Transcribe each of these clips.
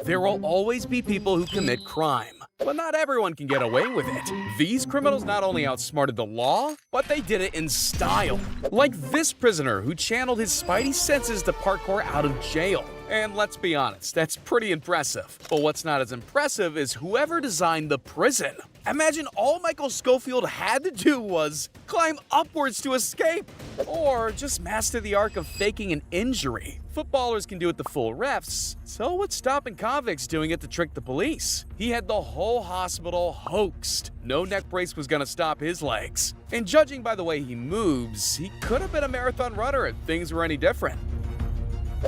There will always be people who commit crime, but not everyone can get away with it. These criminals not only outsmarted the law, but they did it in style. Like this prisoner who channeled his spidey senses to parkour out of jail. And let's be honest, that's pretty impressive. But what's not as impressive is whoever designed the prison. Imagine all Michael Scofield had to do was climb upwards to escape, or just master the art of faking an injury. Footballers can do it to fool refs, so what's stopping convicts doing it to trick the police? He had the whole hospital hoaxed. No neck brace was gonna stop his legs. And judging by the way he moves, he could have been a marathon runner if things were any different.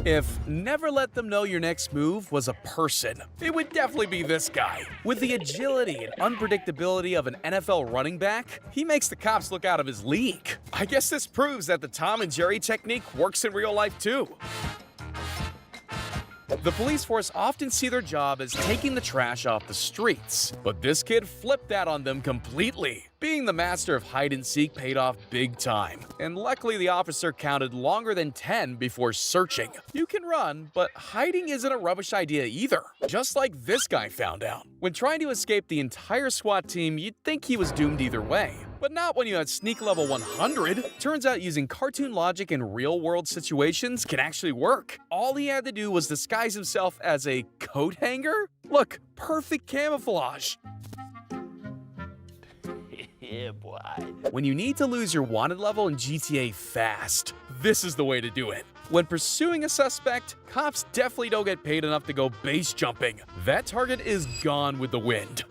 If never let them know your next move was a person, it would definitely be this guy. With the agility and unpredictability of an NFL running back, he makes the cops look out of his league. I guess this proves that the Tom and Jerry technique works in real life too. The police force often see their job as taking the trash off the streets, but this kid flipped that on them completely. Being the master of hide-and-seek paid off big time, and luckily the officer counted longer than 10 before searching. You can run, but hiding isn't a rubbish idea either, just like this guy found out. When trying to escape the entire SWAT team, you'd think he was doomed either way. But not when you had sneak level 100. Turns out using cartoon logic in real-world situations can actually work. All he had to do was disguise himself as a coat hanger? Look, perfect camouflage. Yeah, boy. When you need to lose your wanted level in GTA fast, this is the way to do it. When pursuing a suspect, cops definitely don't get paid enough to go base jumping. That target is gone with the wind.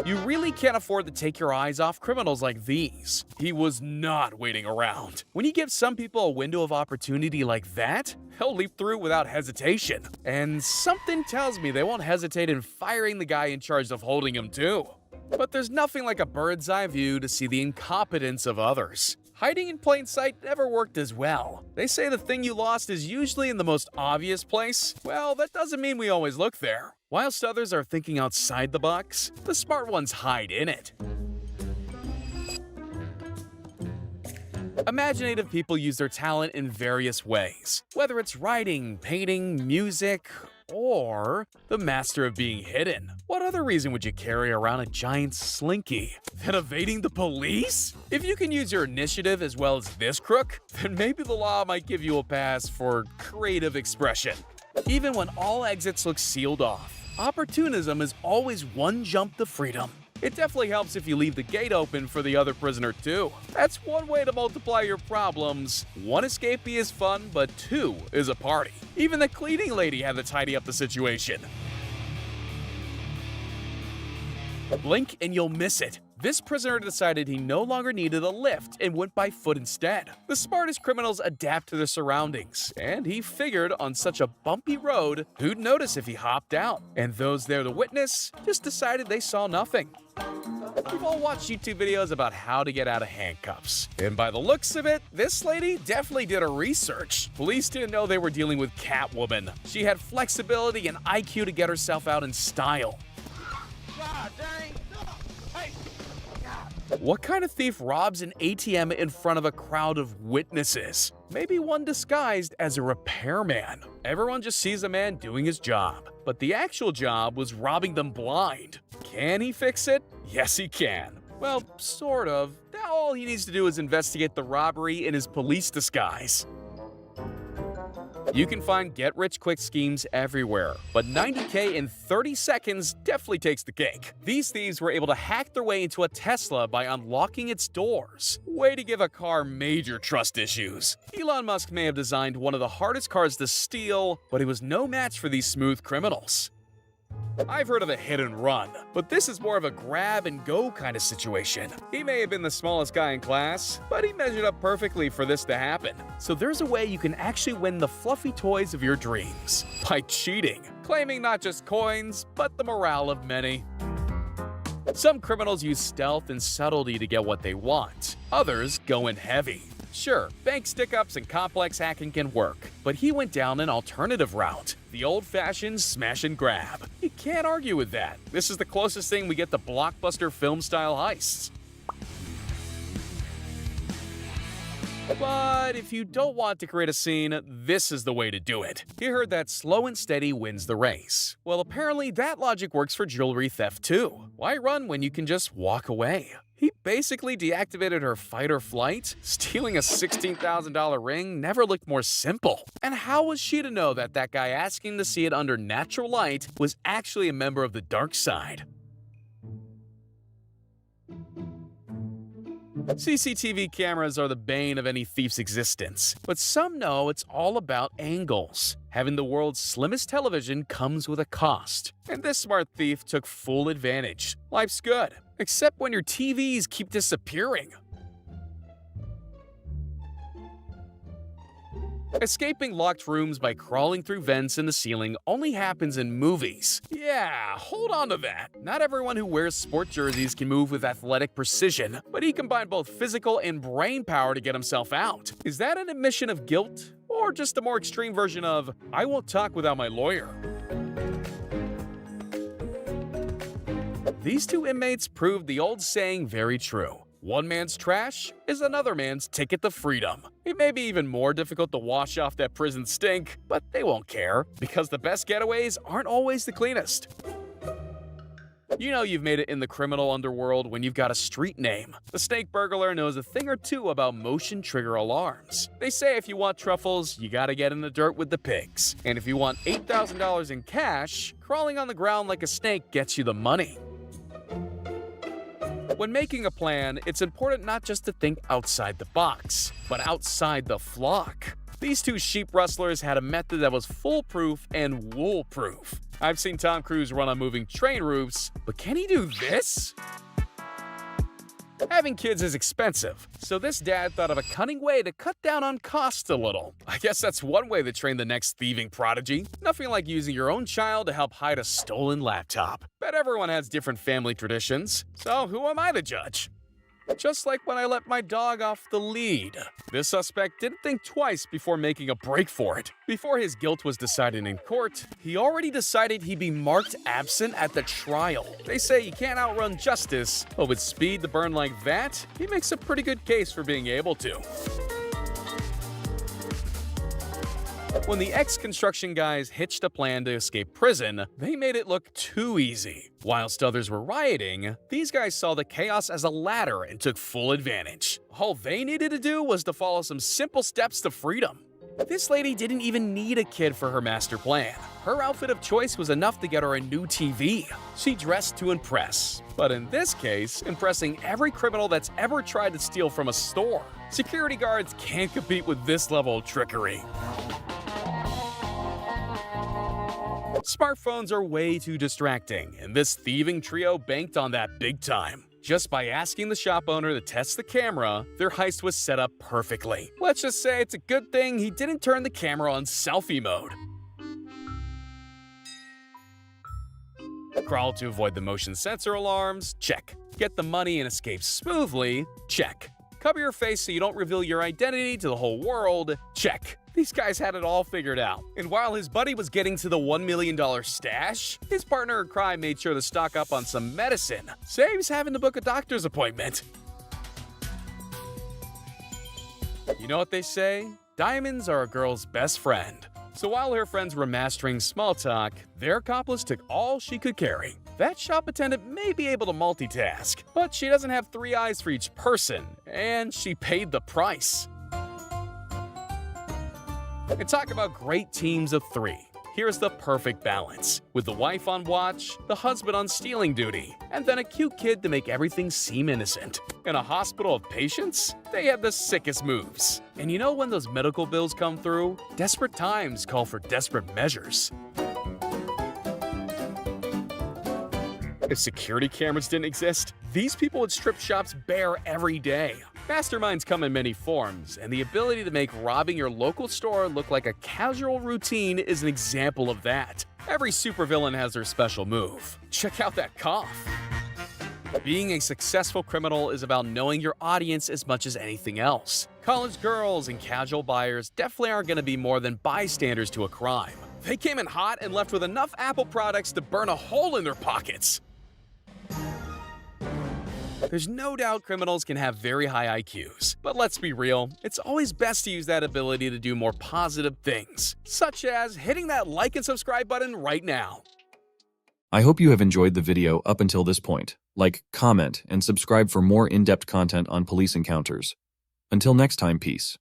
You really can't afford to take your eyes off criminals like these. He was not waiting around. When you give some people a window of opportunity like that, they'll leap through without hesitation. And something tells me they won't hesitate in firing the guy in charge of holding him too. But there's nothing like a bird's eye view to see the incompetence of others. Hiding in plain sight never worked as well. They say the thing you lost is usually in the most obvious place. Well, that doesn't mean we always look there. Whilst others are thinking outside the box, the smart ones hide in it. Imaginative people use their talent in various ways, whether it's writing, painting, music, or the master of being hidden. What other reason would you carry around a giant slinky than evading the police? If you can use your initiative as well as this crook, then maybe the law might give you a pass for creative expression. Even when all exits look sealed off, opportunism is always one jump to freedom. It definitely helps if you leave the gate open for the other prisoner too. That's one way to multiply your problems. One escapee is fun, but two is a party. Even the cleaning lady had to tidy up the situation. Blink and you'll miss it. This prisoner decided he no longer needed a lift and went by foot instead. The smartest criminals adapt to their surroundings, and he figured on such a bumpy road, who'd notice if he hopped out? And those there to witness just decided they saw nothing. We've all watched YouTube videos about how to get out of handcuffs. And by the looks of it, this lady definitely did her research. Police didn't know they were dealing with Catwoman. She had flexibility and IQ to get herself out in style. God dang. Hey. What kind of thief robs an ATM in front of a crowd of witnesses? Maybe one disguised as a repairman. Everyone just sees a man doing his job, but the actual job was robbing them blind. Can he fix it? Yes, he can. Well, sort of. Now all he needs to do is investigate the robbery in his police disguise. You can find get-rich-quick schemes everywhere, but 90K in 30 seconds definitely takes the cake. These thieves were able to hack their way into a Tesla by unlocking its doors. Way to give a car major trust issues. Elon Musk may have designed one of the hardest cars to steal, but he was no match for these smooth criminals. I've heard of a hit and run, but this is more of a grab and go kind of situation. He may have been the smallest guy in class, but he measured up perfectly for this to happen. So there's a way you can actually win the fluffy toys of your dreams by cheating, claiming not just coins, but the morale of many. Some criminals use stealth and subtlety to get what they want. Others go in heavy. Sure, bank stick-ups and complex hacking can work, but he went down an alternative route. The old-fashioned smash and grab. You can't argue with that. This is the closest thing we get to blockbuster film-style heists. But if you don't want to create a scene, this is the way to do it. He heard that slow and steady wins the race. Well, apparently that logic works for jewelry theft too. Why run when you can just walk away? He basically deactivated her fight or flight. Stealing a $16,000 ring never looked more simple. And how was she to know that that guy asking to see it under natural light was actually a member of the dark side? CCTV cameras are the bane of any thief's existence, but some know it's all about angles. Having the world's slimmest television comes with a cost, and this smart thief took full advantage. Life's good, except when your TVs keep disappearing. Escaping locked rooms by crawling through vents in the ceiling only happens in movies. Yeah, hold on to that. Not everyone who wears sport jerseys can move with athletic precision, but he combined both physical and brain power to get himself out. Is that an admission of guilt? Or just a more extreme version of, I won't talk without my lawyer? These two inmates proved the old saying very true. One man's trash is another man's ticket to freedom. It may be even more difficult to wash off that prison stink, but they won't care, because the best getaways aren't always the cleanest. You know you've made it in the criminal underworld when you've got a street name. The snake burglar knows a thing or two about motion trigger alarms. They say if you want truffles, you gotta get in the dirt with the pigs. And if you want $8,000 in cash, crawling on the ground like a snake gets you the money. When making a plan, it's important not just to think outside the box, but outside the flock. These two sheep rustlers had a method that was foolproof and wool-proof. I've seen Tom Cruise run on moving train roofs, but can he do this? Having kids is expensive, so this dad thought of a cunning way to cut down on costs a little. I guess that's one way to train the next thieving prodigy. Nothing like using your own child to help hide a stolen laptop. Bet everyone has different family traditions, so who am I to judge? Just like when I let my dog off the lead. This suspect didn't think twice before making a break for it. Before his guilt was decided in court, he already decided he'd be marked absent at the trial. They say you can't outrun justice, but with speed to burn like that, he makes a pretty good case for being able to. When the ex-construction guys hitched a plan to escape prison, they made it look too easy. Whilst others were rioting, these guys saw the chaos as a ladder and took full advantage. All they needed to do was to follow some simple steps to freedom. This lady didn't even need a kid for her master plan. Her outfit of choice was enough to get her a new TV. She dressed to impress. But in this case, impressing every criminal that's ever tried to steal from a store. Security guards can't compete with this level of trickery. Smartphones are way too distracting, and this thieving trio banked on that big time. Just by asking the shop owner to test the camera, their heist was set up perfectly. Let's just say it's a good thing he didn't turn the camera on selfie mode. Crawl to avoid the motion sensor alarms? Check. Get the money and escape smoothly? Check. Cover your face so you don't reveal your identity to the whole world? Check. These guys had it all figured out. And while his buddy was getting to the $1 million stash, his partner in crime made sure to stock up on some medicine. Saves having to book a doctor's appointment. You know what they say? Diamonds are a girl's best friend. So while her friends were mastering small talk, their accomplice took all she could carry. That shop attendant may be able to multitask, but she doesn't have 3 eyes for each person, and she paid the price. And talk about great teams of 3. Here's the perfect balance, with the wife on watch, the husband on stealing duty, and then a cute kid to make everything seem innocent. In a hospital of patients, they have the sickest moves. And you know when those medical bills come through? Desperate times call for desperate measures. If security cameras didn't exist, these people would strip shops bare every day. Masterminds come in many forms, and the ability to make robbing your local store look like a casual routine is an example of that. Every supervillain has their special move. Check out that cough. Being a successful criminal is about knowing your audience as much as anything else. College girls and casual buyers definitely aren't going to be more than bystanders to a crime. They came in hot and left with enough Apple products to burn a hole in their pockets. There's no doubt criminals can have very high IQs, but let's be real, it's always best to use that ability to do more positive things, such as hitting that like and subscribe button right now. I hope you have enjoyed the video up until this point. Like, comment, and subscribe for more in-depth content on police encounters. Until next time, peace.